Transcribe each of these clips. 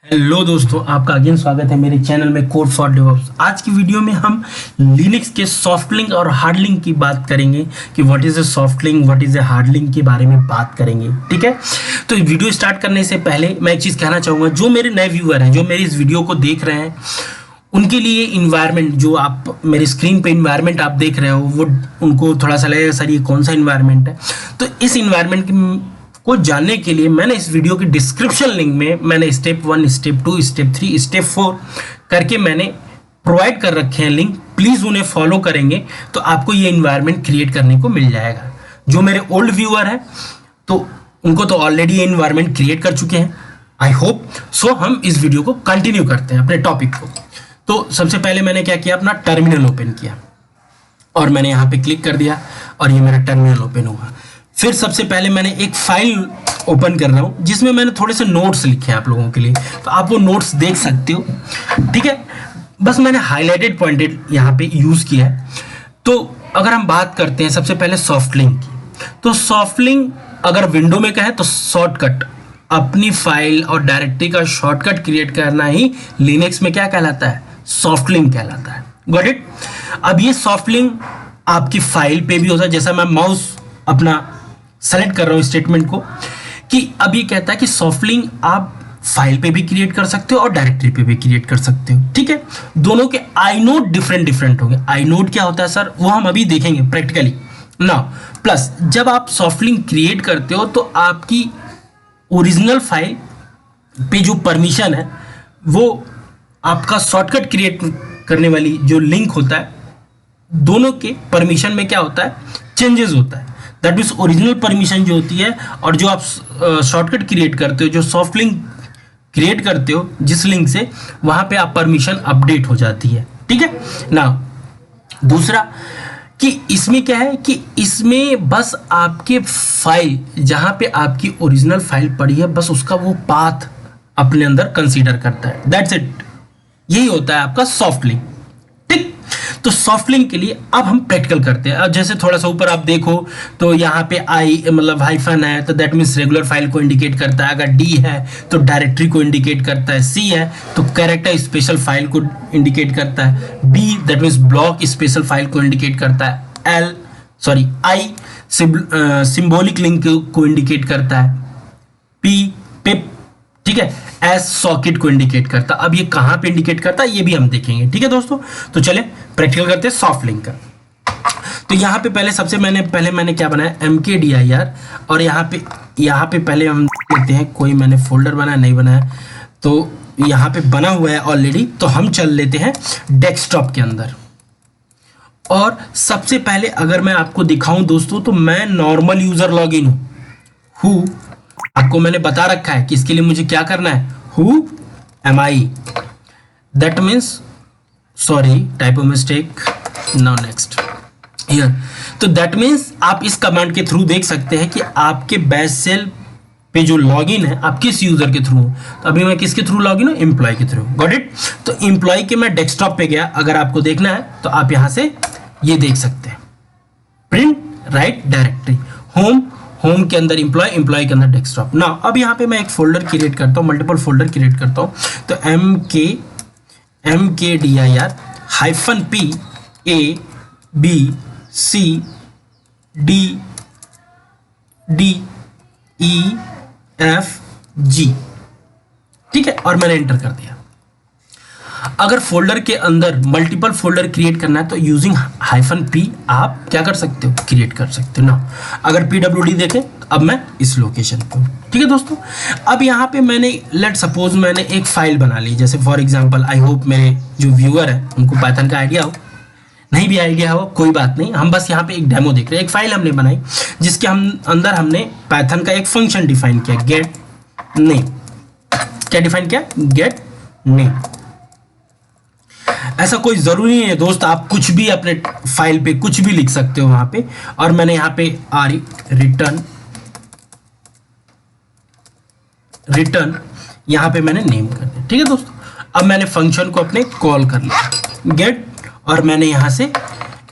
Hello दोस्तों, आपका again स्वागत है मेरे चैनल में कोड फॉर डेवऑप्स। आज की वीडियो में हम लिनक्स के सॉफ्ट लिंक और हार्ड लिंक की बात करेंगे कि what is a soft link, what is a hard link के बारे में बात करेंगे। ठीक है, तो वीडियो स्टार्ट करने से पहले मैं एक चीज़ कहना चाहूँगा, जो मेरे नए व्यूअर हैं, जो मेरी इस वीडियो को देख रहे हैं, उनके लिए इन्वायरमेंट, जो आप मेरे स्क्रीन पे इन्वायरमेंट आप देख रहे हो, वो उनको थोड़ा सा लगेगा सर ये कौन सा इन्वायरमेंट है। तो इस इन्वायरमेंट को जानने के लिए मैंने इस वीडियो के डिस्क्रिप्शन लिंक में मैंने स्टेप 1, स्टेप 2, स्टेप 3, स्टेप 4 करके मैंने प्रोवाइड कर रखे हैं लिंक। प्लीज़ उन्हें फॉलो करेंगे तो आपको ये इन्वायरमेंट क्रिएट करने को मिल जाएगा। जो मेरे ओल्ड व्यूअर हैं तो उनको तो ऑलरेडी ये इन्वायरमेंट क्रिएट कर चुके हैं, आई होप सो। हम इस वीडियो को कंटिन्यू करते हैं अपने टॉपिक को। तो सबसे पहले मैंने क्या किया, अपना टर्मिनल ओपन किया और मैंने यहाँ पे क्लिक कर दिया और ये मेरा टर्मिनल ओपन हुआ। फिर सबसे पहले मैंने एक फाइल ओपन कर रहा हूँ जिसमें मैंने थोड़े से नोट्स लिखे हैं आप लोगों के लिए, तो आप वो नोट्स देख सकते हो। ठीक है, बस मैंने हाईलाइटेड पॉइंटेड यहाँ पे यूज़ किया है। तो अगर हम बात करते हैं सबसे पहले सॉफ्ट लिंक की, तो सॉफ्ट लिंक अगर विंडो में कहें तो शॉर्टकट, अपनी फाइल और डायरेक्टरी का शॉर्टकट क्रिएट करना ही लिनक्स में क्या कहलाता है, सॉफ्ट लिंक कहलाता है। Got it. अब ये सॉफ्ट लिंक आपकी फाइल पे भी होता है। जैसा मैं माउस अपना सेलेक्ट कर रहा हूँ स्टेटमेंट को, कि अब ये कहता है कि सॉफ्ट लिंक आप फाइल पे भी क्रिएट कर सकते हो और डायरेक्टरी पे भी क्रिएट कर सकते हो। ठीक है, दोनों के आई नोड डिफरेंट होंगे। आई नोड क्या होता है सर, वो हम अभी देखेंगे प्रैक्टिकली ना। प्लस जब आप सॉफ्ट लिंक क्रिएट करते हो तो आपकी ओरिजिनल फाइल पे जो परमिशन है, वो आपका शॉर्टकट क्रिएट करने वाली जो लिंक होता है, दोनों के परमिशन में क्या होता है, चेंजेस होता है। दैट मीन्स ओरिजिनल परमिशन जो होती है और जो आप शॉर्टकट क्रिएट करते हो, जो सॉफ्ट लिंक क्रिएट करते हो जिस लिंक से, वहाँ पे आप परमिशन अपडेट हो जाती है। ठीक है ना। दूसरा कि इसमें क्या है कि इसमें बस आपके फाइल जहाँ पे आपकी ओरिजिनल फाइल पड़ी है, बस उसका वो पाथ अपने अंदर कंसीडर करता है। दैट्स इट, यही होता है आपका सॉफ्ट लिंक। ठीक, तो सॉफ्ट लिंक के लिए अब हम प्रैक्टिकल करते हैं। अब जैसे थोड़ा सा ऊपर आप देखो तो यहाँ पे आई मतलब हाइफन है, तो दैट मीन्स रेगुलर फाइल को इंडिकेट करता है। अगर डी है तो डायरेक्टरी को इंडिकेट करता है। सी है तो कैरेक्टर स्पेशल फाइल को इंडिकेट करता है। B that means block special file को इंडिकेट करता है। आई सिंबॉलिक लिंक को इंडिकेट करता है। पी पिप, ठीक है, एस सॉकेट को इंडिकेट करता। अब ये कहाँ पे इंडिकेट करता है ये भी हम देखेंगे। ठीक है दोस्तों, तो चले प्रैक्टिकल करते हैं सॉफ्ट लिंक का। तो यहाँ पे पहले मैंने क्या बनाया, mkdir, और यहाँ पे पहले हम देखते हैं कोई मैंने फोल्डर बनाया नहीं बनाया। तो यहाँ पे बना हुआ है ऑलरेडी, तो हम चल लेते हैं डेस्कटॉप के अंदर। और सबसे पहले अगर मैं आपको दिखाऊं दोस्तों, तो मैं नॉर्मल यूजर लॉग इन हूँ। आपको मैंने बता रखा है कि इसके लिए मुझे क्या करना है, who am I, that means sorry typo mistake, now next here. तो दैट मीन्स आप इस कमांड के थ्रू देख सकते हैं कि आपके बैश सेल पे जो लॉगिन है आप किस यूजर के थ्रू। तो अभी मैं किसके थ्रू लॉगिन हूँ, एम्प्लॉय के थ्रू। Got it. तो एम्प्लॉय के मैं डेस्कटॉप पे गया, अगर आपको देखना है तो आप यहां से ये देख सकते हैं, प्रिंट राइट डायरेक्टरी, होम के अंदर एम्प्लॉय के अंदर डेस्कटॉप ना। अब यहाँ पे मैं एक फोल्डर क्रिएट करता हूँ, मल्टीपल फोल्डर क्रिएट करता हूँ। तो mkdir -p a b c d d e f g, ठीक है, और मैंने एंटर कर दिया। अगर फोल्डर के अंदर मल्टीपल फोल्डर क्रिएट करना है तो यूजिंग -p आप क्या कर सकते हो, क्रिएट कर सकते हो ना। अगर pwd देखें तो अब मैं इस लोकेशन पे हूँ। ठीक है दोस्तों, अब यहाँ पे मैंने लेट सपोज मैंने एक फाइल बना ली, जैसे फॉर एग्जांपल, आई होप मेरे जो व्यूअर है उनको पाइथन का आइडिया हो, नहीं भी आइडिया हो कोई बात नहीं, हम बस यहाँ पे एक डेमो देख रहे हैं। एक फाइल हमने बनाई जिसके अंदर हमने पाइथन का एक फंक्शन डिफाइन किया, गेट नेम। क्या डिफाइन किया, गेट नेम। ऐसा कोई जरूरी नहीं है दोस्त, आप कुछ भी अपने फाइल पे कुछ भी लिख सकते हो वहां पे। और मैंने यहाँ पे रिटर्न यहाँ पे मैंने नेम कर दिया। ठीक है दोस्तों, अब मैंने फंक्शन को अपने कॉल कर लिया गेट, और मैंने यहाँ से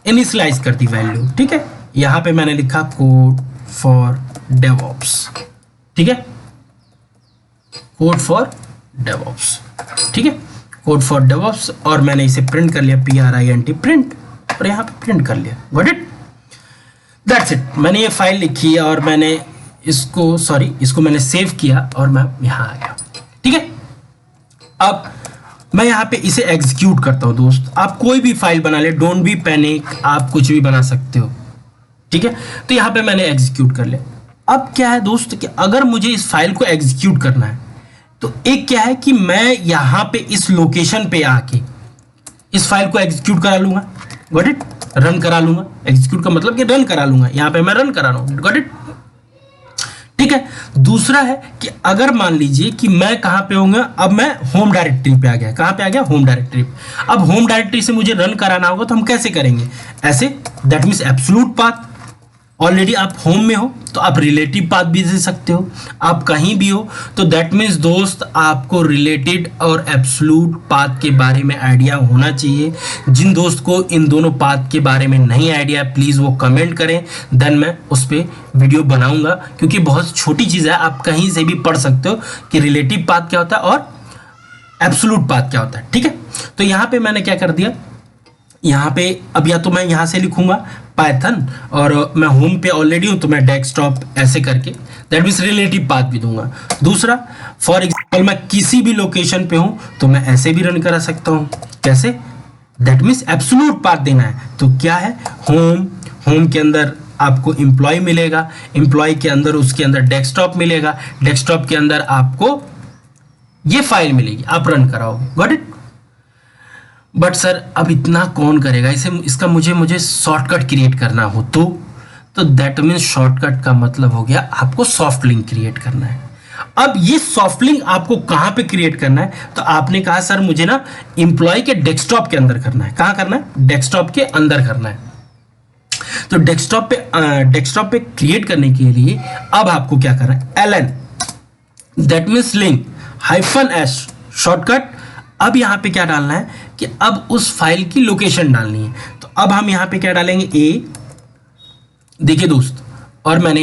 इनिशियलाइज कर दी वैल्यू। ठीक है, यहाँ पे मैंने लिखा कोड फॉर डेवऑप्स। ठीक है, कोड फॉर डेवऑप्स, ठीक है, कोड फॉर डेवऑप्स, और मैंने इसे प्रिंट कर लिया, PRINT प्रिंट, और यहाँ पे प्रिंट कर लिया, गॉट इट, दैट्स इट। मैंने ये फाइल लिखी है और मैंने इसको मैंने सेव किया और मैं यहाँ आ गया, ठीक है। अब मैं यहाँ पे इसे एग्जीक्यूट करता हूँ दोस्त। आप कोई भी फाइल बना ले, डोंट बी पैनिक, आप कुछ भी बना सकते हो, ठीक है। तो यहाँ पे मैंने एग्जीक्यूट कर लिया। अब क्या है दोस्त कि अगर मुझे इस फाइल को एग्जीक्यूट करना है तो एक क्या है कि मैं यहाँ पे इस लोकेशन पे आके इस फाइल को एग्जीक्यूट करा लूंगा, गॉट इट, रन करा लूंगा। एग्जीक्यूट का मतलब कि रन करा लूंगा, यहाँ पे मैं रन करा रहा हूँ, गॉट इट, ठीक है। दूसरा है कि अगर मान लीजिए कि मैं कहाँ पे होऊंगा, अब मैं होम डायरेक्टरी पे आ गया। कहाँ पे आ गया? Home directory. अब होम डायरेक्टरी से मुझे रन कराना होगा तो हम कैसे करेंगे? ऐसे, that means absolute path. Already आप होम में हो तो आप रिलेटिव पाथ भी दे सकते हो, आप कहीं भी हो तो दैट मीन्स दोस्त आपको रिलेटेड और एब्सोल्यूट पाथ के बारे में आइडिया होना चाहिए। जिन दोस्त को इन दोनों पाथ के बारे में नहीं आइडिया, प्लीज़ वो कमेंट करें, देन मैं उस पर वीडियो बनाऊंगा, क्योंकि बहुत छोटी चीज़ है, आप कहीं से भी पढ़ सकते हो कि रिलेटिव पाथ क्या होता है और एब्सोल्यूट पाथ क्या होता है, ठीक है। तो यहाँ पे मैंने क्या कर दिया, यहाँ पे अब या तो मैं यहाँ से लिखूंगा पाइथन, और मैं होम पे ऑलरेडी हूँ तो मैं डेस्कटॉप ऐसे करके, दैट मीन्स रिलेटिव पाथ भी दूंगा। दूसरा, फॉर एग्जाम्पल मैं किसी भी लोकेशन पे हूँ तो मैं ऐसे भी रन करा सकता हूँ। कैसे? दैट मीन्स एब्सोल्यूट पाथ देना है तो क्या है, होम के अंदर आपको एम्प्लॉय मिलेगा, एम्प्लॉय के अंदर उसके अंदर डेस्कटॉप मिलेगा, डेस्कटॉप के अंदर आपको ये फाइल मिलेगी, आप रन कराओगे, गॉट इट। बट सर अब इतना कौन करेगा इसका मुझे शॉर्टकट क्रिएट करना हो तो दैट मीन्स शॉर्टकट का मतलब हो गया आपको सॉफ्ट लिंक क्रिएट करना है। अब ये सॉफ्ट लिंक आपको कहाँ पे क्रिएट करना है? तो आपने कहा सर मुझे ना एम्प्लॉय के डेस्कटॉप के अंदर करना है। कहाँ करना है? डेस्कटॉप के अंदर करना है। तो डेस्कटॉप पे क्रिएट करने के लिए अब आपको क्या करना है, LN that means link -S shortcut. अब यहाँ पे क्या डालना है कि अब उस फाइल की लोकेशन डालनी है। तो अब हम यहाँ पे क्या डालेंगे, A, देखिए दोस्त, और मैंने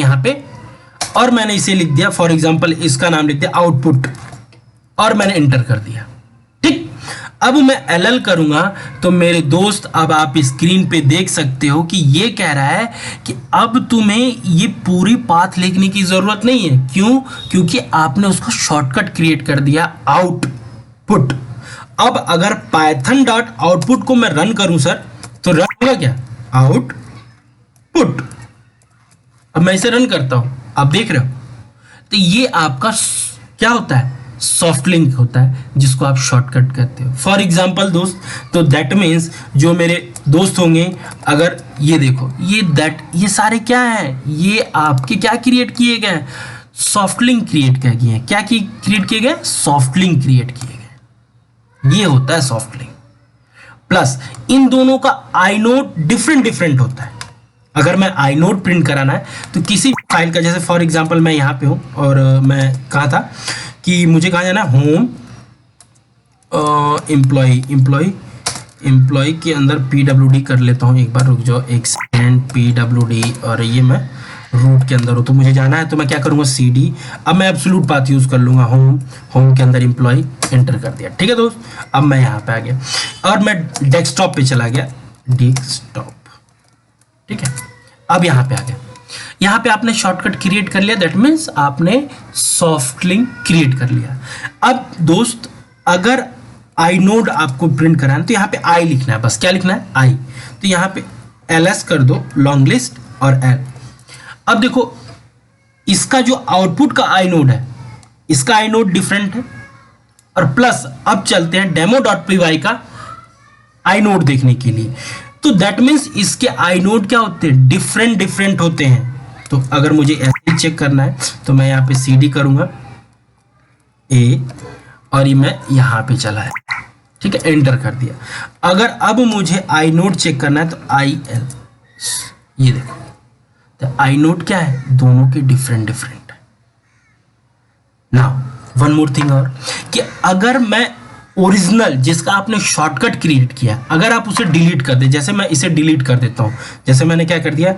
इसे लिख दिया, फॉर एग्जांपल इसका नाम लिख दिया आउटपुट, और मैंने एंटर कर दिया, ठीक। अब मैं LL करूंगा तो मेरे दोस्त अब आप स्क्रीन पे देख सकते हो कि ये कह रहा है कि अब तुम्हें ये पूरी पाथ लिखने की जरूरत नहीं है। क्यों? क्योंकि आपने उसका शॉर्टकट क्रिएट कर दिया आउटपुट। अब अगर पाइथन डॉट आउटपुट को मैं रन करूं सर तो रन होगा क्या, आउटपुट। अब मैं इसे रन करता हूं, आप देख रहे हो, तो ये आपका क्या होता है, सॉफ्ट लिंक होता है, जिसको आप शॉर्टकट कहते हो। फॉर एग्जांपल दोस्त, तो दैट मीन्स जो मेरे दोस्त होंगे, अगर ये देखो ये सारे क्या हैं, ये आपके क्या क्रिएट किए गए, सॉफ्ट लिंक क्रिएट किए गए। क्या क्रिएट किए गए? सॉफ्ट लिंक क्रिएट किए गए। ये होता है सॉफ्ट लिंक। प्लस इन दोनों का आइनोड डिफरेंट होता है। अगर मैं आइनोड प्रिंट कराना है तो किसी भी फाइल का, जैसे फॉर एग्जांपल मैं यहाँ पे हूँ और मैं कहा था कि मुझे कहाँ जाना है, होम एम्प्लॉय के अंदर PWD कर लेता हूँ। एक बार रुक जाओ, एक सेकेंड, PWD, और ये मैं रूट के अंदर हूँ तो मुझे जाना है, तो मैं क्या करूँगा, CD। अब मैं एब्सोल्यूट पाथ यूज़ कर लूँगा, होम के अंदर एम्प्लॉय, एंटर कर दिया, ठीक है दोस्त। अब मैं यहाँ पे आ गया और मैं डेस्कटॉप पे चला गया, डेस्कटॉप, ठीक है। अब यहाँ पे आ गया, यहाँ पे आपने शॉर्टकट क्रिएट कर लिया, दैट मीन्स आपने सॉफ्ट लिंक क्रिएट कर लिया। अब दोस्त अगर आइनोड आपको प्रिंट कराना है तो यहाँ पे I लिखना है, बस क्या लिखना है, I। तो यहाँ पे LS कर दो, लॉन्ग लिस्ट, और L। अब देखो इसका जो आउटपुट का आइनोड है, इसका आइनोड डिफरेंट है, और प्लस अब चलते हैं demo.py का आइनोड देखने के लिए। तो दैट मीन्स इसके आइनोड क्या होते हैं, डिफरेंट होते हैं। तो अगर मुझे ऐसे चेक करना है तो मैं यहाँ पे CD करूंगा A, और ये मैं यहाँ पे चला है, ठीक है, एंटर कर दिया। अगर अब मुझे आइनोड चेक करना है तो IL, ये देखो, तो आइनोड क्या है, दोनों के डिफरेंट है। नाउ वन मोर थिंग और, कि अगर मैं ओरिजिनल जिसका आपने शॉर्टकट क्रिएट किया, अगर आप उसे डिलीट कर दे, जैसे मैं इसे डिलीट कर देता हूं, जैसे मैंने क्या कर दिया,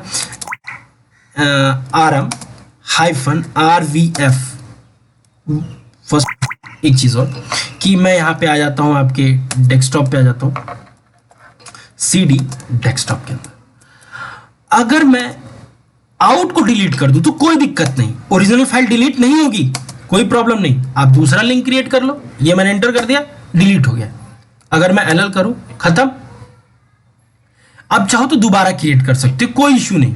RM-RVF फर्स्ट एक चीज और कि मैं यहाँ पे आ जाता हूँ, आपके डेस्कटॉप पे आ जाता हूँ, CD डेस्कटॉप के अंदर अगर मैं आउट को डिलीट कर दूं तो कोई दिक्कत नहीं, ओरिजिनल फाइल डिलीट नहीं होगी, कोई प्रॉब्लम नहीं। आप दूसरा लिंक क्रिएट कर लो, ये मैंने एंटर कर दिया, डिलीट हो गया। अगर मैं LL करूं, खत्म। अब चाहो तो दोबारा क्रिएट कर सकते हो, कोई इश्यू नहीं।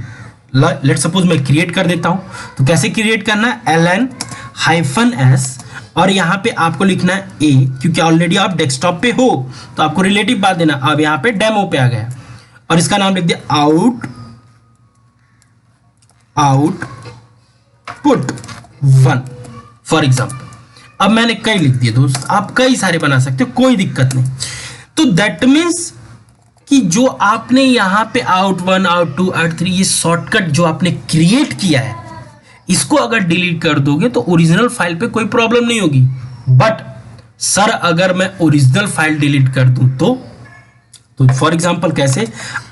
लेट सपोज मैं क्रिएट कर देता हूं, तो कैसे क्रिएट करना है, LN-S और यहां पे आपको लिखना है A, क्योंकि ऑलरेडी आप डेस्कटॉप पे हो तो आपको रिलेटिव बात देना। अब यहां पे डेमो पे आ गया और इसका नाम लिख दिया आउटपुट 1 फॉर एग्जाम्पल। अब मैंने कई लिख दिए दोस्त, आप कई सारे बना सकते हो, कोई दिक्कत नहीं। तो दैट मीन्स कि जो आपने यहां पे out1 out2 out3 ये शॉर्टकट जो आपने क्रिएट किया है, इसको अगर डिलीट कर दोगे तो ओरिजिनल फाइल पे कोई प्रॉब्लम नहीं होगी। बट सर अगर मैं ओरिजिनल फाइल डिलीट कर दूं तो फॉर एग्जांपल कैसे,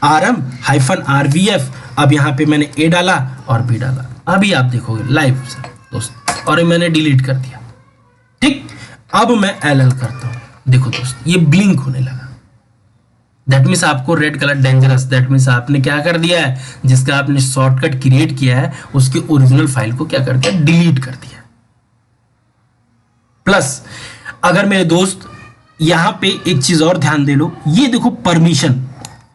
rm-rvf, अब यहां पे मैंने A डाला और B डाला, अभी आप देखोगे लाइव दोस्त, और मैंने डिलीट कर दिया। ठीक, अब मैं LL करता हूं, देखो दोस्त ये ब्लिंक होने लगा। दैट मीन्स आपको red colour dangerous, that means आपने क्या कर दिया है, जिसका आपने शॉर्टकट क्रिएट किया है उसके ओरिजिनल फाइल को क्या कर दिया, डिलीट कर दिया। प्लस अगर मेरे दोस्त यहां पे एक चीज और ध्यान दे लो, ये देखो permission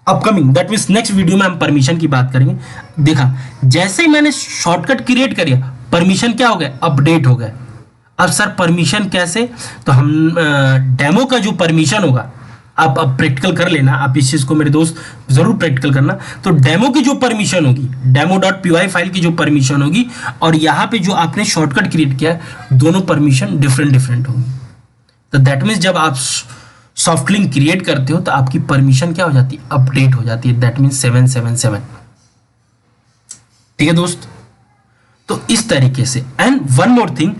upcoming, that means next video में हम परमिशन की बात करेंगे। देखा, जैसे ही मैंने शॉर्टकट क्रिएट किया परमिशन क्या हो गया, अपडेट हो गया। अब सर परमिशन कैसे, तो हम डेमो का जो परमिशन होगा, आप अब प्रैक्टिकल कर लेना, आप इस चीज को मेरे दोस्त जरूर प्रैक्टिकल करना। तो डेमो की जो परमिशन होगी, demo.py फाइल की जो परमिशन होगी और यहाँ पे जो आपने शॉर्टकट क्रिएट किया है, दोनों परमिशन डिफरेंट होंगी। तो दैट मीन्स जब आप सॉफ्ट लिंक क्रिएट करते हो तो आपकी परमिशन क्या हो जाती है, अपडेट हो जाती है। That means 777। ठीक है दोस्त, तो इस तरीके से। एंड वन मोर थिंग,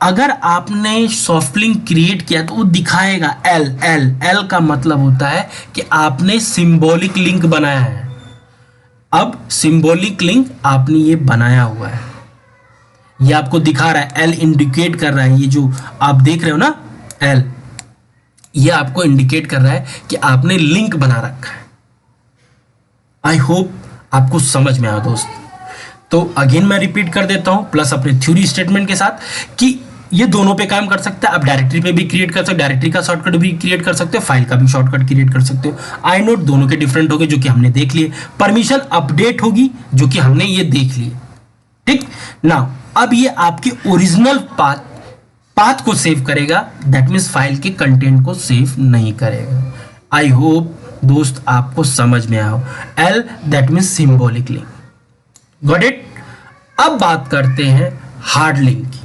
अगर आपने सॉफ्ट लिंक क्रिएट किया तो वो दिखाएगा L का मतलब होता है कि आपने सिंबॉलिक लिंक बनाया है। अब सिंबॉलिक लिंक आपने ये बनाया हुआ है, ये आपको दिखा रहा है, L इंडिकेट कर रहा है, ये जो आप देख रहे हो ना L, ये आपको इंडिकेट कर रहा है कि आपने लिंक बना रखा है। आई होप आपको समझ में आया दोस्त। तो अगेन मैं रिपीट कर देता हूं, प्लस अपने थ्योरी स्टेटमेंट के साथ, कि ये दोनों पे काम कर सकता है। आप डायरेक्टरी पे भी क्रिएट कर सकते हो, डायरेक्टरी का शॉर्टकट भी क्रिएट कर सकते हो, फाइल का भी शॉर्टकट क्रिएट कर सकते हो। आई नोट दोनों के डिफरेंट होंगे जो कि हमने देख लिए, परमिशन अपडेट होगी जो कि हमने ये देख लिए। ठीक ना, अब ये आपके ओरिजिनल पाथ को सेव करेगा, दैट मीन्स फाइल के कंटेंट को सेव नहीं करेगा। आई होप दोस्त आपको समझ में आओ। L that means symbolic link, got it. अब बात करते हैं हार्ड लिंक की।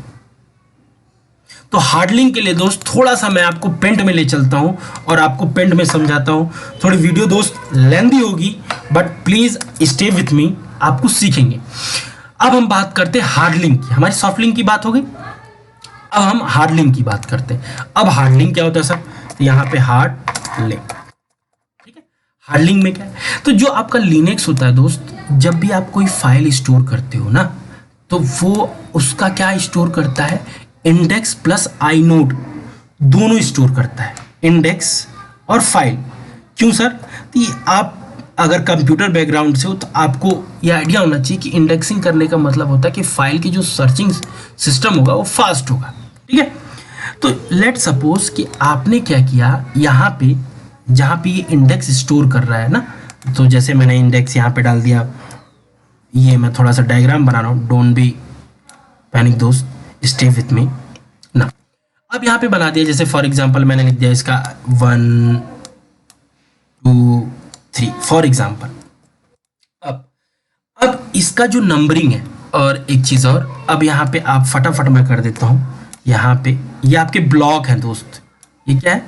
तो हार्ड लिंक के लिए दोस्त थोड़ा सा मैं आपको पेंट में ले चलता हूं और आपको पेंट में समझाता हूं। थोड़ी वीडियो दोस्त लेंथी होगी, but please stay with me, आपको सीखेंगे। अब हम बात करते हैं हार्ड लिंक की। हमारी सॉफ्ट लिंक की बात हो गई, अब हम हार्ड लिंक की बात करते हैं। अब हार्ड लिंक क्या होता है सर, तो यहां पे हार्ड लिंक, ठीक है। हार्ड लिंक में क्या है, तो जो आपका लिनक्स होता है दोस्त, जब भी आप कोई फाइल स्टोर करते हो ना, तो वो उसका क्या स्टोर करता है, इंडेक्स प्लस आइनोड दोनों स्टोर करता है, इंडेक्स और फाइल। क्यों सर, तो ये आप अगर कंप्यूटर बैकग्राउंड से हो तो आपको ये आइडिया होना चाहिए कि इंडेक्सिंग करने का मतलब होता है कि फाइल की जो सर्चिंग सिस्टम होगा वो फास्ट होगा, ठीक है। तो लेट सपोज कि आपने क्या किया, यहाँ पे जहाँ पे ये इंडेक्स स्टोर कर रहा है ना, तो जैसे मैंने इंडेक्स यहाँ पे डाल दिया, ये मैं थोड़ा सा डायग्राम बना रहा हूँ, डोंट बी पैनिक दोस्त, स्टे विथ मी ना। अब यहाँ पे बना दिया, जैसे फॉर एग्जांपल मैंने लिख दिया इसका 1 2 3 फॉर एग्जांपल। अब इसका जो नंबरिंग है, और एक चीज और, अब यहाँ पे आप फटाफट मैं कर देता हूँ, यहाँ पे ये आपके ब्लॉक हैं दोस्त, ये क्या है,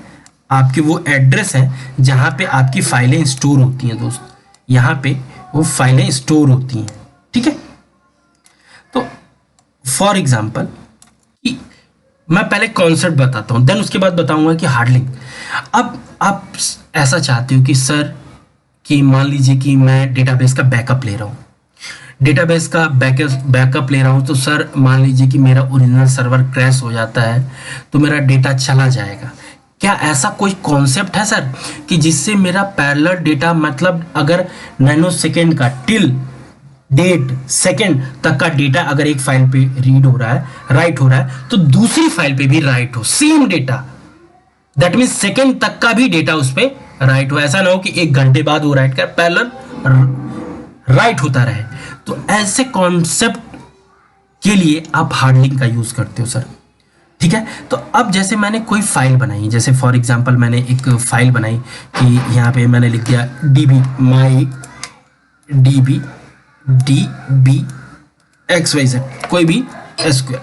आपके वो एड्रेस है जहाँ पे आपकी फाइलें स्टोर होती हैं दोस्त, यहाँ पे वो फाइलें स्टोर होती हैं, ठीक है। तो फॉर एग्जांपल कि मैं पहले कॉन्सेप्ट बताता हूँ, देन उसके बाद बताऊंगा कि हार्ड लिंक। अब आप ऐसा चाहते हो कि सर, कि मान लीजिए कि मैं डेटाबेस का बैकअप ले रहा हूँ, डेटाबेस का बैकअप ले रहा हूँ, तो सर मान लीजिए कि मेरा ओरिजिनल सर्वर क्रैश हो जाता है तो मेरा डेटा चला जाएगा। क्या ऐसा कोई कॉन्सेप्ट है सर कि जिससे मेरा पैरेलल डेटा, मतलब अगर नैनो सेकेंड का टिल डेट सेकेंड तक का डेटा अगर एक फाइल पे रीड हो रहा है, राइट हो रहा है, तो दूसरी फाइल पे भी राइट हो same data, that means second तक का भी डेटा उस पे राइट हो। ऐसा ना हो कि 1 घंटे बाद वो राइट कर, पैरेलल राइट होता रहे। तो ऐसे कॉन्सेप्ट के लिए आप हार्ड लिंक का यूज करते हो सर, ठीक है। तो अब जैसे मैंने कोई फाइल बनाई, जैसे फॉर एग्जांपल मैंने एक फाइल बनाई कि यहाँ पे मैंने लिख दिया db my db db xyz कोई भी SQL,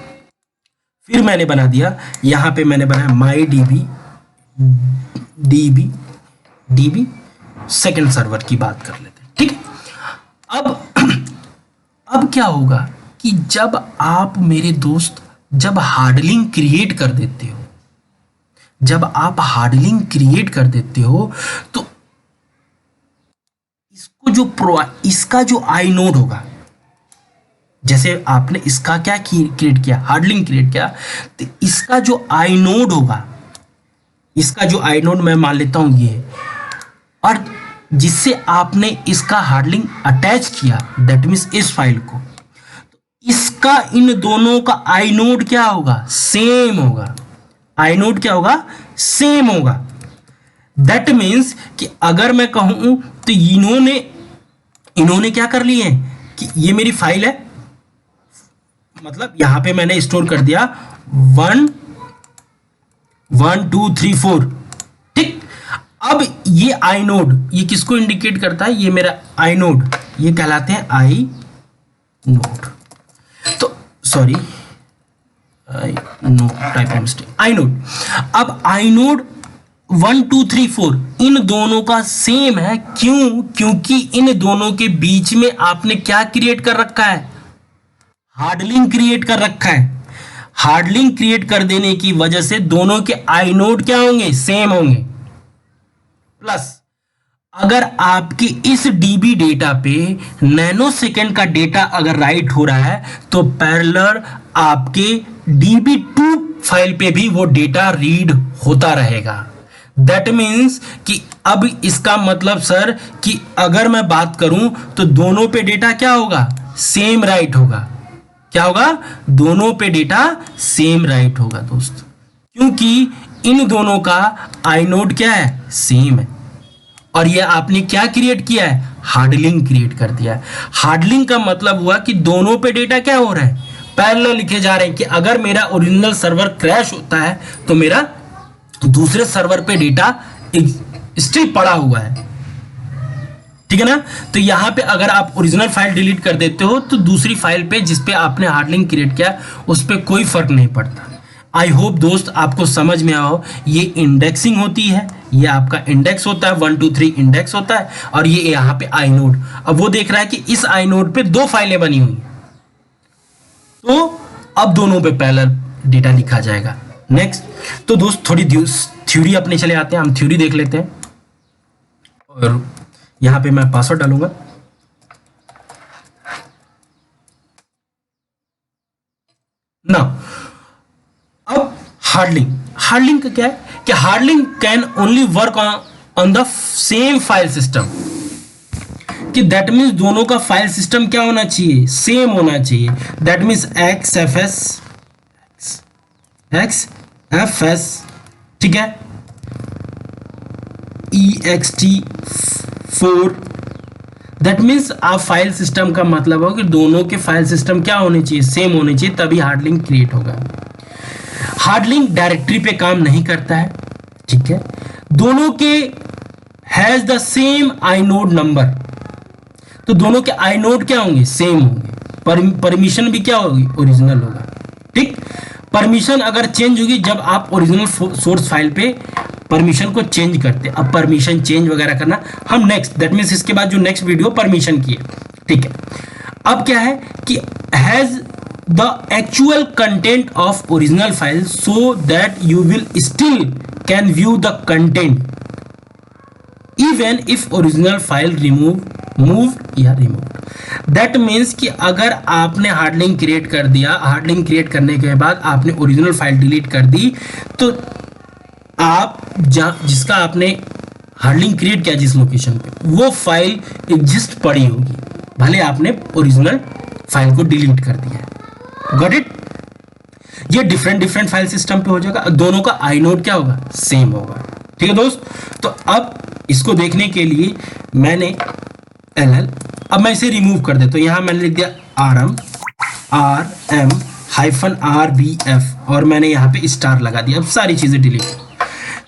फिर मैंने बना दिया, यहाँ पे मैंने बनाया my db सेकेंड सर्वर की बात कर लेते हैं, ठीक है। अब क्या होगा कि जब आप मेरे दोस्त जब हार्ड लिंक क्रिएट कर देते हो, जब आप हार्ड लिंक क्रिएट कर देते हो तो इसका जो आई नोड होगा, जैसे आपने इसका क्या क्रिएट किया, हार्ड लिंक क्रिएट किया, तो इसका जो आई नोड होगा, इसका जो आई नोड मैं मान लेता हूं ये, और जिससे आपने इसका हार्ड लिंक अटैच किया, दैट मीन्स इस फाइल को, इसका इन दोनों का आई नोड क्या होगा, सेम होगा। आई नोड क्या होगा, सेम होगा। दैट मीन्स कि अगर मैं कहूं तो इन्होंने क्या कर लिए कि ये मेरी फाइल है, मतलब यहां पे मैंने स्टोर कर दिया 1 1 2 3 4, ठीक। अब ये आई नोड ये किसको इंडिकेट करता है, ये मेरा आई नोड, ये कहलाते हैं आई नोड। तो सॉरी, आई नोड। अब आई नोड 1 2 3 4 इन दोनों का सेम है, क्यों, क्योंकि इन दोनों के बीच में आपने क्या क्रिएट कर रखा है, हार्ड लिंक क्रिएट कर रखा है। हार्ड लिंक क्रिएट कर देने की वजह से दोनों के आई नोड क्या होंगे, सेम होंगे। प्लस अगर आपकी इस डीबी डेटा पे नैनो सेकेंड का डेटा अगर राइट हो रहा है तो पैरेलल आपके db2 फाइल पे भी वो डेटा रीड होता रहेगा। दैट मीन्स कि अब इसका मतलब सर कि अगर मैं बात करूं तो दोनों पे डेटा क्या होगा, सेम राइट होगा। क्या होगा, दोनों पे डेटा सेम राइट होगा दोस्त, क्योंकि इन दोनों का आई नोड क्या है, सेम है। और ये आपने क्या क्रिएट किया है, हार्ड लिंक क्रिएट कर दिया है। हार्ड लिंक का मतलब हुआ कि दोनों पे डेटा क्या हो रहा है, पैरेलल लिखे जा रहे हैं, कि अगर मेरा ओरिजिनल सर्वर क्रैश होता है तो मेरा दूसरे सर्वर पे डेटा स्टिल पड़ा हुआ है, ठीक है ना। तो यहां पे अगर आप ओरिजिनल फाइल डिलीट कर देते हो तो दूसरी फाइल पे जिस पे आपने हार्ड लिंक क्रिएट किया उस पे कोई फर्क नहीं पड़ता। आई होप दोस्त आपको समझ में आओ, ये इंडेक्सिंग होती है, ये आपका इंडेक्स होता है, 1 2 3 इंडेक्स होता है, और ये यहाँ पे आई नोड। अब वो देख रहा है कि इस आई नोड पे 2 फाइलें बनी हुई हैं, तो अब दोनों पे पैरेलल डेटा लिखा जाएगा। नेक्स्ट, तो दोस्त थोड़ी थ्योरी अपने चले आते हैं, हम थ्योरी देख लेते हैं, और यहाँ पे मैं पासवर्ड डालूंगा। ना अब हार्ड लिंक का क्या है कि hard link can only work on the same file system, कि दैट मीन्स दोनों का फाइल सिस्टम क्या होना चाहिए, सेम होना चाहिए। दैट मीन्स XFS, ठीक है, ext4, दैट मीन्स आप फाइल सिस्टम का मतलब हो कि दोनों के फाइल सिस्टम क्या होने चाहिए, सेम होने चाहिए, तभी हार्ड लिंक क्रिएट होगा। हार्ड लिंक डायरेक्टरी पे काम नहीं करता है, ठीक है। दोनों के has the same I node number, तो दोनों के आई नोड क्या होंगे, सेम होंगे। परमिशन भी क्या होगी, ओरिजिनल होगा, ठीक। परमिशन अगर चेंज होगी जब आप ओरिजिनल सोर्स फाइल पे परमिशन को चेंज करते हैं। अब परमिशन चेंज वगैरह करना हम नेक्स्ट, दैट मीन्स इसके बाद जो नेक्स्ट वीडियो परमिशन की है, ठीक है। अब क्या है कि has the actual content of original file so that you will still can view the content even if original file moved या removed। दैट मीन्स कि अगर आपने हार्ड लिंक क्रिएट कर दिया, हार्ड लिंक क्रिएट करने के बाद आपने ओरिजिनल फाइल डिलीट कर दी, तो आप जिसका आपने हार्ड लिंक क्रिएट किया जिस लोकेशन पे, वो फाइल एग्जिस्ट पड़ी होगी, भले आपने ओरिजिनल फाइल को डिलीट कर दिया है। Got it? ये डिफरेंट डिफरेंट फाइल सिस्टम पे हो जाएगा, दोनों का आइनोड क्या होगा? सेम होगा। ठीक है दोस्त, तो अब इसको देखने के लिए मैंने एल, अब मैं इसे रिमूव कर देता हूं। यहां मैंने लिख दिया RM -RB-F और मैंने यहाँ पे स्टार लगा दिया। अब सारी चीजें डिलीट।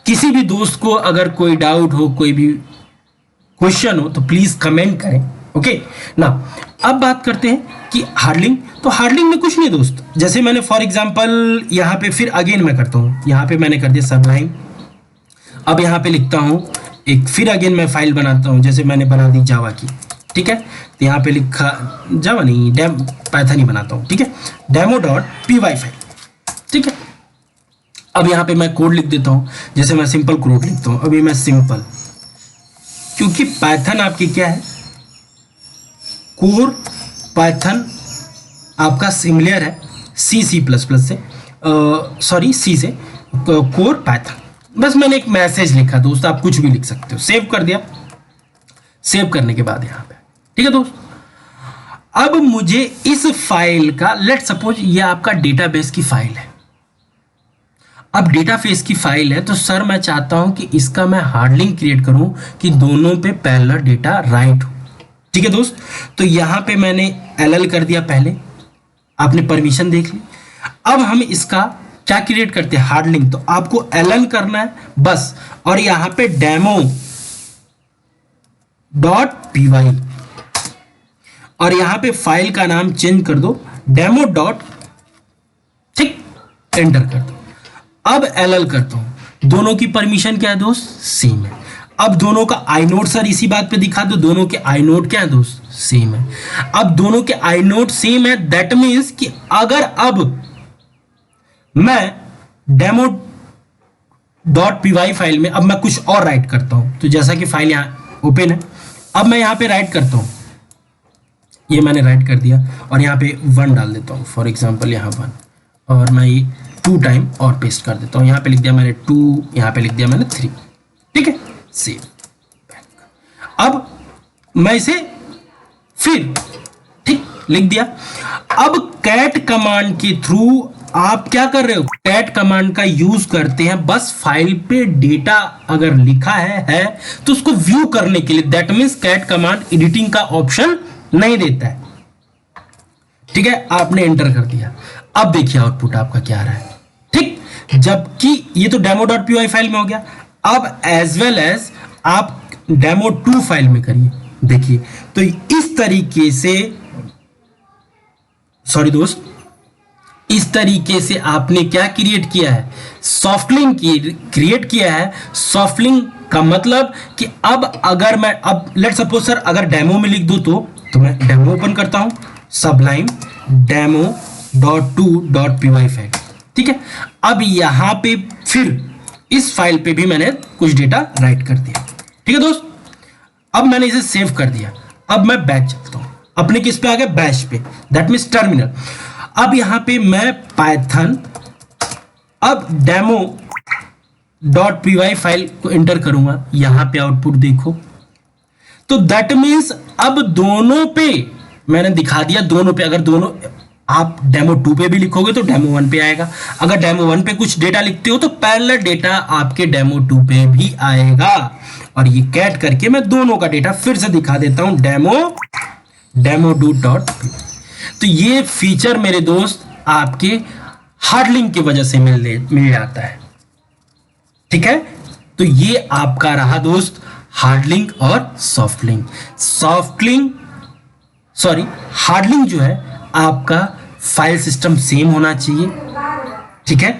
किसी भी दोस्त को अगर कोई डाउट हो, कोई भी क्वेश्चन हो, तो प्लीज कमेंट करें। ओके ना, अब बात करते हैं कि हार्डलिंग। तो हार्डलिंग में कुछ नहीं दोस्त, जैसे मैंने फॉर एग्जांपल यहाँ पे फिर अगेन मैं करता हूँ, यहाँ पे मैंने कर दिया सबलाइन। अब यहाँ पे लिखता हूँ एक, फिर अगेन मैं फाइल बनाता हूँ, जैसे मैंने बना दी जावा की। ठीक है, तो यहाँ पे लिखा जावा नहीं, पाइथन ही बनाता हूँ। ठीक है, demo.py फाइल। ठीक है, अब यहाँ पे मैं कोड लिख देता हूँ, जैसे मैं सिंपल कोड लिखता हूँ। अभी मैं सिंपल, क्योंकि पाइथन आपकी क्या है, कोर पाइथन आपका सिमिलर है C++ से, सॉरी सी से, कोर पाइथन। बस मैंने एक मैसेज लिखा दोस्त, आप कुछ भी लिख सकते हो। सेव कर दिया, सेव करने के बाद यहाँ पे, ठीक है दोस्त, अब मुझे इस फाइल का, लेट सपोज ये आपका डेटाबेस की फाइल है। अब डेटाबेस की फाइल है, तो सर मैं चाहता हूं कि इसका मैं हार्ड लिंक क्रिएट करूं कि दोनों पे पैरेलल डेटा राइट हो। ठीक है दोस्त, तो यहां पे मैंने एल कर दिया पहले, आपने परमिशन देख ली। अब हम इसका क्या क्रिएट करते हैं, हार्ड लिंक। तो आपको एल करना है बस, और यहां पे demo.py, और यहां पे फाइल का नाम चेंज कर दो डेमो डॉट, ठीक, एंटर कर दो। अब एल करता हूं, दोनों की परमिशन क्या है दोस्त, सेम है। अब दोनों का आईनोड, सर इसी बात पे दिखा दो, दोनों के आईनोड क्या है दोस्त, सेम है। अब दोनों के आईनोड सेम है, दैट मीन्स कि अगर अब मैं demo.py फाइल में अब मैं कुछ और राइट करता हूं, तो जैसा कि फाइल यहां ओपन है, अब मैं यहां पे राइट करता हूं, ये मैंने राइट कर दिया और यहाँ पे 1 डाल देता हूँ, फॉर एग्जांपल यहाँ 1, और मैं ये 2 टाइम और पेस्ट कर देता हूँ। यहाँ पे लिख दिया मैंने 2, यहाँ पे लिख दिया मैंने 3। ठीक है, सेव। अब मैं इसे फिर ठीक लिख दिया। अब कैट कमांड के थ्रू आप क्या कर रहे हो, कैट कमांड का यूज करते हैं बस फाइल पे डेटा अगर लिखा है तो उसको व्यू करने के लिए। That means cat command editing का ऑप्शन नहीं देता है। ठीक है, आपने एंटर कर दिया। अब देखिए आउटपुट आपका क्या आ रहा है, ठीक, जबकि ये तो demo.py फाइल में हो गया। अब एज वेल एज आप demo2 फाइल में करिए, देखिए तो इस तरीके से, सॉरी दोस्त, इस तरीके से आपने क्या क्रिएट किया है, सॉफ्टलिंक क्रिएट किया है। सॉफ्टलिंक का मतलब कि अब अगर मैं, अब लेट सपोज सर अगर डेमो में लिख दूं तो मैं डेमो ओपन करता हूं, सबलाइन demo.2.py फाइल। ठीक है, अब यहां पे फिर इस फाइल पे भी मैंने कुछ डेटा राइट कर दिया। ठीक है दोस्त, अब मैंने इसे सेव कर दिया। अब मैं बैक चलता हूं, अपने किस पे आ गया, बैश पे, दैट मीन्स टर्मिनल। अब यहां पे मैं पाइथन, अब demo.py फाइल को एंटर करूंगा, यहां पे आउटपुट देखो, तो दैट मीन्स अब दोनों पे मैंने दिखा दिया, दोनों पे अगर दोनों आप demo2 पे भी लिखोगे तो demo1 पे आएगा। अगर demo1 पे कुछ डेटा लिखते हो तो पैरेलल डेटा आपके demo2 पे भी आएगा। और ये कैट करके मैं दोनों का डेटा फिर से दिखा देता हूं, demo2.py। तो ये फीचर मेरे दोस्त आपके हार्ड लिंक की वजह से मिल जाता है। ठीक है, तो ये आपका रहा दोस्त हार्ड लिंक और सॉफ्ट लिंक। हार्ड लिंक जो है आपका फाइल सिस्टम सेम होना चाहिए। ठीक है,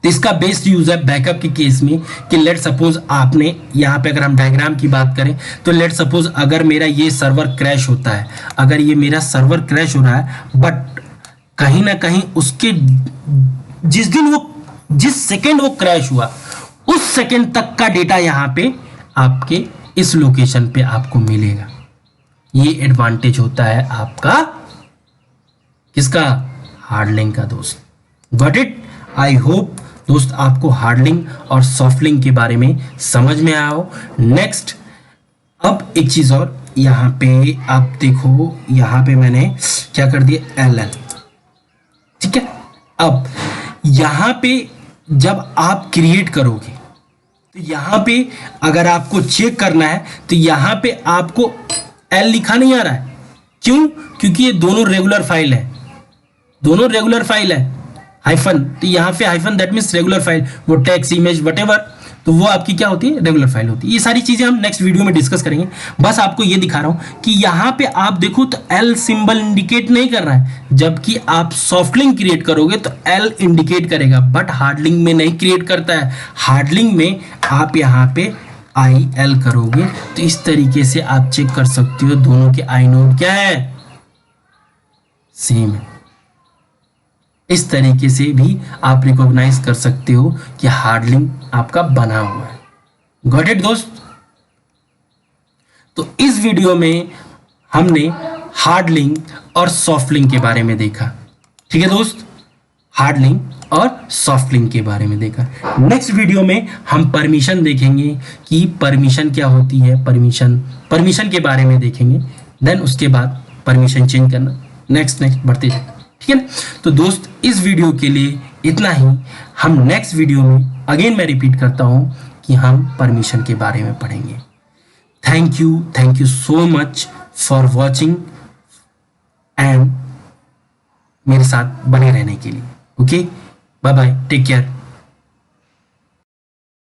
तो इसका बेस्ट यूज है बैकअप के केस में कि लेट सपोज आपने यहाँ पे, अगर हम डायग्राम की बात करें तो लेट सपोज अगर मेरा ये सर्वर क्रैश होता है, अगर ये मेरा सर्वर क्रैश हो रहा है, बट कहीं ना कहीं उसके जिस सेकेंड वो क्रैश हुआ उस सेकेंड तक का डेटा यहाँ पे आपके इस लोकेशन पे आपको मिलेगा। ये एडवांटेज होता है आपका किसका, हार्ड लिंक का दोस्त। Got it. आई होप दोस्त आपको हार्ड लिंक और सॉफ्ट लिंक के बारे में समझ में आया हो। नेक्स्ट, अब एक चीज और, यहाँ पे आप देखो, यहाँ पे मैंने क्या कर दिया, एल एल, ठीक है। अब यहाँ पे जब आप क्रिएट करोगे तो यहाँ पे अगर आपको चेक करना है तो यहाँ पे आपको एल लिखा नहीं आ रहा है। क्यों? क्योंकि ये दोनों रेगुलर फाइल है, दोनों रेगुलर फाइल है। हाइफन, तो यहाँ पे hyphen that means regular file, वो टेक्स्ट इमेज वटेवर, तो वो आपकी क्या होती है, रेगुलर फाइल होती है। ये सारी चीजें हम नेक्स्ट वीडियो में डिस्कस करेंगे। बस आपको ये दिखा रहा हूं कि यहाँ पे आप देखो तो एल सिंबल इंडिकेट नहीं कर रहा है, जबकि आप सॉफ्ट लिंक क्रिएट करोगे तो एल इंडिकेट करेगा, बट हार्ड लिंक में नहीं क्रिएट करता है। हार्ड लिंक में आप यहाँ पे आई एल करोगे तो इस तरीके से आप चेक कर सकते हो दोनों के आई नोड क्या है, सेम है। इस तरीके से भी आप रिकॉग्नाइज कर सकते हो कि हार्ड लिंक आपका बना हुआ है। गॉट इट दोस्त। तो इस वीडियो में हमने हार्ड लिंक और सॉफ्ट लिंक के बारे में देखा, ठीक है दोस्त, हार्ड लिंक और सॉफ्ट लिंक के बारे में देखा। नेक्स्ट वीडियो में हम परमिशन देखेंगे कि परमिशन क्या होती है, परमिशन के बारे में देखेंगे। देन उसके बाद परमिशन चेंज करना, नेक्स्ट बढ़ते हैं, ठीक है ना। तो दोस्त इस वीडियो के लिए इतना ही। हम नेक्स्ट वीडियो में अगेन मैं रिपीट करता हूं कि हम परमिशन के बारे में पढ़ेंगे। Thank you so much for watching and मेरे साथ बने रहने के लिए। Okay, bye bye, take care.